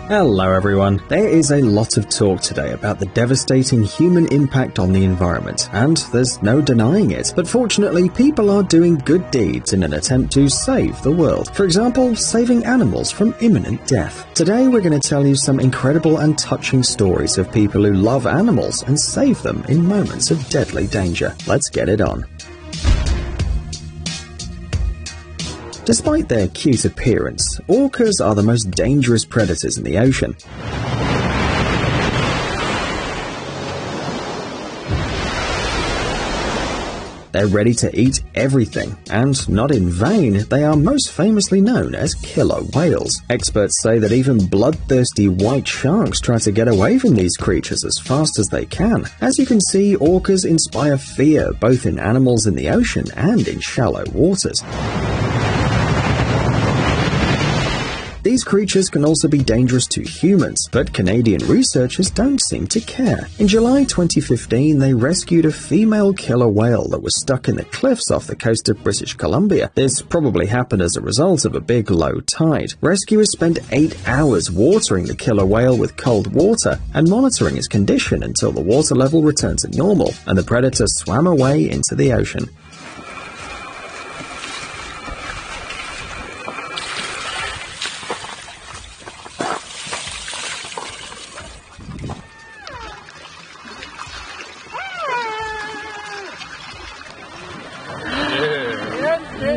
Hello everyone. There is a lot of talk today about the devastating human impact on the environment, and there's no denying it. But fortunately, people are doing good deeds in an attempt to save the world. For example, saving animals from imminent death. Today we're going to tell you some incredible and touching stories of people who love animals and save them in moments of deadly danger. Let's get it on. Despite their cute appearance, orcas are the most dangerous predators in the ocean. They're ready to eat everything, and not in vain, they are most famously known as killer whales. Experts say that even bloodthirsty white sharks try to get away from these creatures as fast as they can. As you can see, orcas inspire fear both in animals in the ocean and in shallow waters. These creatures can also be dangerous to humans, but Canadian researchers don't seem to care. In July 2015, they rescued a female killer whale that was stuck in the cliffs off the coast of British Columbia. This probably happened as a result of a big low tide. Rescuers spent 8 hours watering the killer whale with cold water and monitoring its condition until the water level returned to normal and the predator swam away into the ocean.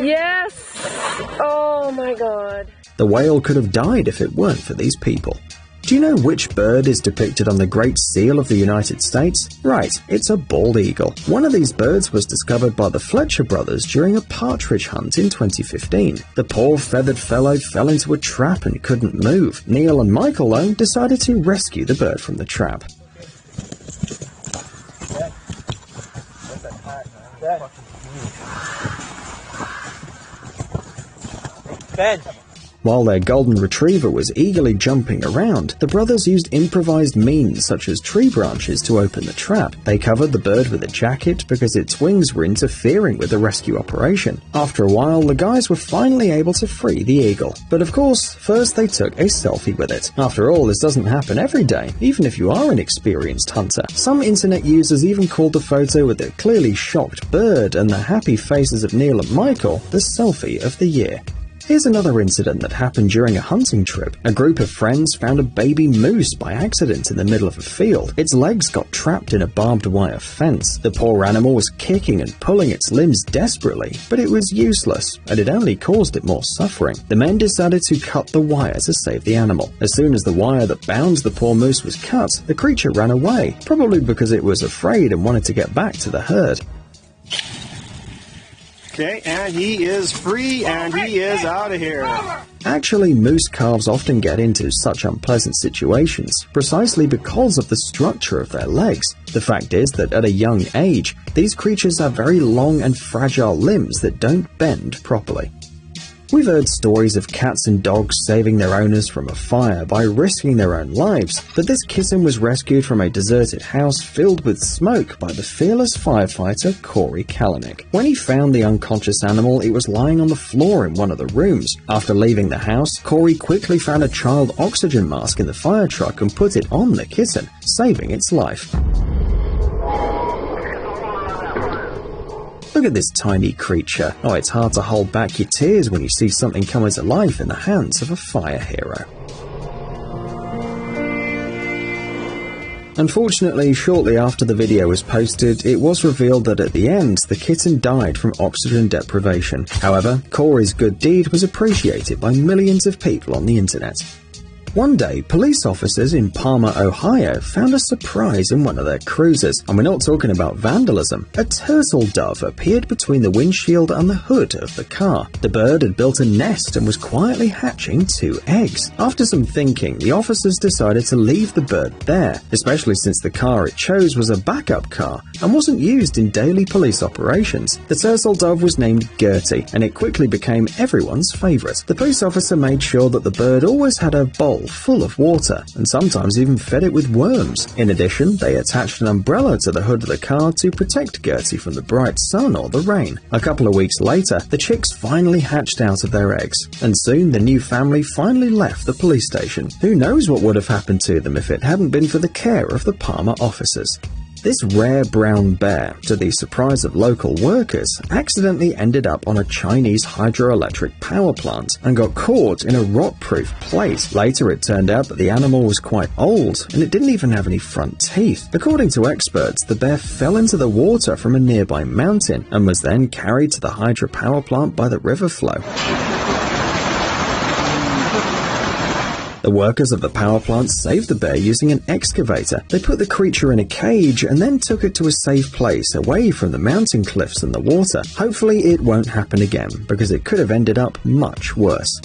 Yes! Oh my god. The whale could have died if it weren't for these people. Do you know which bird is depicted on the Great Seal of the United States? Right, it's a bald eagle. One of these birds was discovered by the Fletcher brothers during a partridge hunt in 2015. The poor feathered fellow fell into a trap and couldn't move. Neil and Michael, though, decided to rescue the bird from the trap. Ben. While their golden retriever was eagerly jumping around, the brothers used improvised means such as tree branches to open the trap. They covered the bird with a jacket because its wings were interfering with the rescue operation. After a while, the guys were finally able to free the eagle. But of course, first they took a selfie with it. After all, this doesn't happen every day, even if you are an experienced hunter. Some internet users even called the photo with the clearly shocked bird and the happy faces of Neil and Michael the selfie of the year. Here's another incident that happened during a hunting trip. A group of friends found a baby moose by accident in the middle of a field. Its legs got trapped in a barbed wire fence. The poor animal was kicking and pulling its limbs desperately, but it was useless, and it only caused it more suffering. The men decided to cut the wire to save the animal. As soon as the wire that bound the poor moose was cut, the creature ran away, probably because it was afraid and wanted to get back to the herd. Okay, and he is free, and he is out of here. Actually, moose calves often get into such unpleasant situations precisely because of the structure of their legs. The fact is that at a young age, these creatures have very long and fragile limbs that don't bend properly. We've heard stories of cats and dogs saving their owners from a fire by risking their own lives, but this kitten was rescued from a deserted house filled with smoke by the fearless firefighter Corey Kalanick. When he found the unconscious animal, it was lying on the floor in one of the rooms. After leaving the house, Corey quickly found a child oxygen mask in the fire truck and put it on the kitten, saving its life. Look at this tiny creature. Oh, it's hard to hold back your tears when you see something coming to life in the hands of a fire hero. Unfortunately, shortly after the video was posted, it was revealed that at the end, the kitten died from oxygen deprivation. However, Corey's good deed was appreciated by millions of people on the internet. One day, police officers in Palmer, Ohio found a surprise in one of their cruisers, and we're not talking about vandalism. A turtle dove appeared between the windshield and the hood of the car. The bird had built a nest and was quietly hatching 2 eggs. After some thinking, the officers decided to leave the bird there, especially since the car it chose was a backup car and wasn't used in daily police operations. The turtle dove was named Gertie, and it quickly became everyone's favorite. The police officer made sure that the bird always had a bowl bowl full of water, and sometimes even fed it with worms. In addition, they attached an umbrella to the hood of the car to protect Gertie from the bright sun or the rain. A couple of weeks later, the chicks finally hatched out of their eggs, and soon the new family finally left the police station. Who knows what would have happened to them if it hadn't been for the care of the Palmer officers. This rare brown bear, to the surprise of local workers, accidentally ended up on a Chinese hydroelectric power plant and got caught in a rot-proof plate. Later it turned out that the animal was quite old and it didn't even have any front teeth. According to experts, the bear fell into the water from a nearby mountain and was then carried to the hydropower plant by the river flow. The workers of the power plant saved the bear using an excavator. They put the creature in a cage and then took it to a safe place away from the mountain cliffs and the water. Hopefully it won't happen again, because it could have ended up much worse.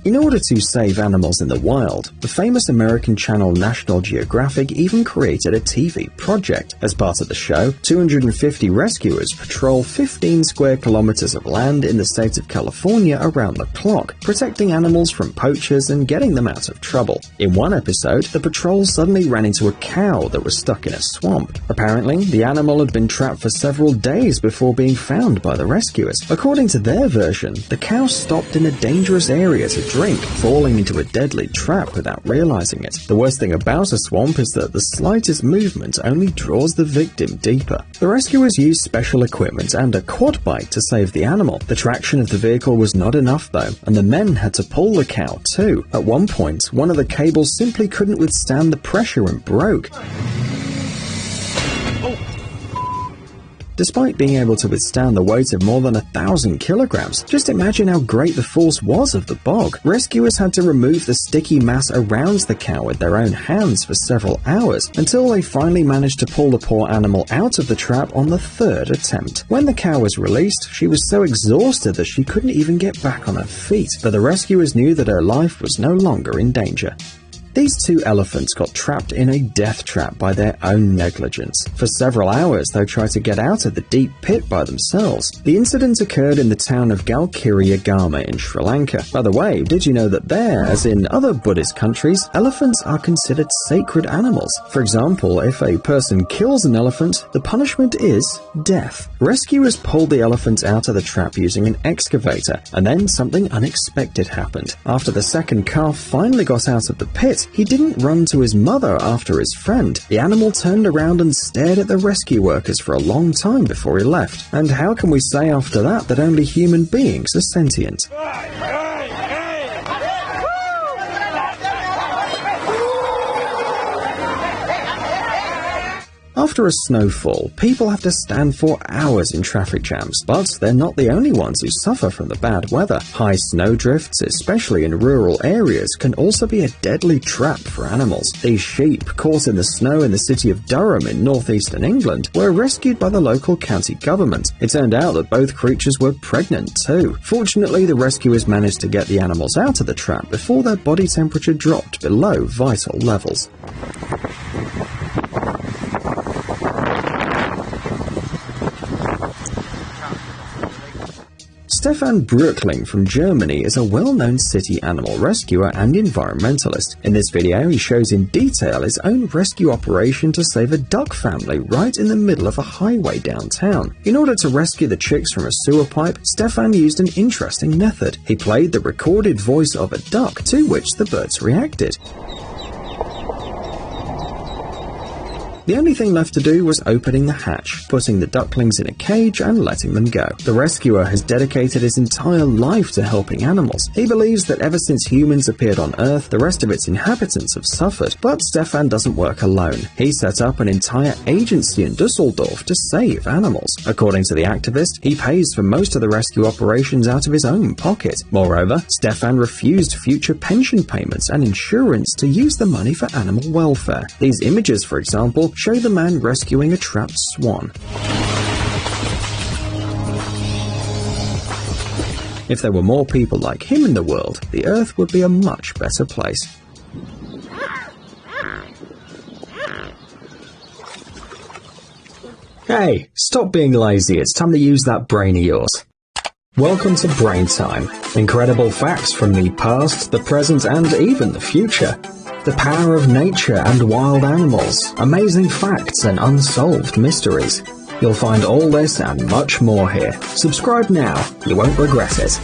In order to save animals in the wild, the famous American channel National Geographic even created a TV project. As part of the show, 250 rescuers patrol 15 square kilometers of land in the state of California around the clock, protecting animals from poachers and getting them out of trouble. In one episode, the patrol suddenly ran into a cow that was stuck in a swamp. Apparently, the animal had been trapped for several days before being found by the rescuers. According to their version, the cow stopped in a dangerous area to drink, falling into a deadly trap without realizing it. The worst thing about a swamp is that the slightest movement only draws the victim deeper. The rescuers used special equipment and a quad bike to save the animal. The traction of the vehicle was not enough though, and the men had to pull the cow too. At one point, one of the cables simply couldn't withstand the pressure and broke. Despite being able to withstand the weight of more than 1,000 kilograms, just imagine how great the force was of the bog. Rescuers had to remove the sticky mass around the cow with their own hands for several hours, until they finally managed to pull the poor animal out of the trap on the third attempt. When the cow was released, she was so exhausted that she couldn't even get back on her feet, but the rescuers knew that her life was no longer in danger. These two elephants got trapped in a death trap by their own negligence. For several hours, they tried to get out of the deep pit by themselves. The incident occurred in the town of Galkiriyagama in Sri Lanka. By the way, did you know that there, as in other Buddhist countries, elephants are considered sacred animals? For example, if a person kills an elephant, the punishment is death. Rescuers pulled the elephant out of the trap using an excavator, and then something unexpected happened. After the second calf finally got out of the pit, he didn't run to his mother after his friend. The animal turned around and stared at the rescue workers for a long time before he left. And how can we say after that that only human beings are sentient? After a snowfall, people have to stand for hours in traffic jams, but they're not the only ones who suffer from the bad weather. High snowdrifts, especially in rural areas, can also be a deadly trap for animals. These sheep, caught in the snow in the city of Durham in northeastern England, were rescued by the local county government. It turned out that both creatures were pregnant too. Fortunately, the rescuers managed to get the animals out of the trap before their body temperature dropped below vital levels. Stefan Brückling from Germany is a well-known city animal rescuer and environmentalist. In this video, he shows in detail his own rescue operation to save a duck family right in the middle of a highway downtown. In order to rescue the chicks from a sewer pipe, Stefan used an interesting method. He played the recorded voice of a duck, to which the birds reacted. The only thing left to do was opening the hatch, putting the ducklings in a cage and letting them go. The rescuer has dedicated his entire life to helping animals. He believes that ever since humans appeared on Earth, the rest of its inhabitants have suffered. But Stefan doesn't work alone. He set up an entire agency in Dusseldorf to save animals. According to the activist, he pays for most of the rescue operations out of his own pocket. Moreover, Stefan refused future pension payments and insurance to use the money for animal welfare. These images, for example, show the man rescuing a trapped swan. If there were more people like him in the world, the Earth would be a much better place. Hey, stop being lazy, it's time to use that brain of yours. Welcome to Brain Time. Incredible facts from the past, the present, and even the future. The power of nature and wild animals, amazing facts and unsolved mysteries. You'll find all this and much more here. Subscribe now, you won't regret it.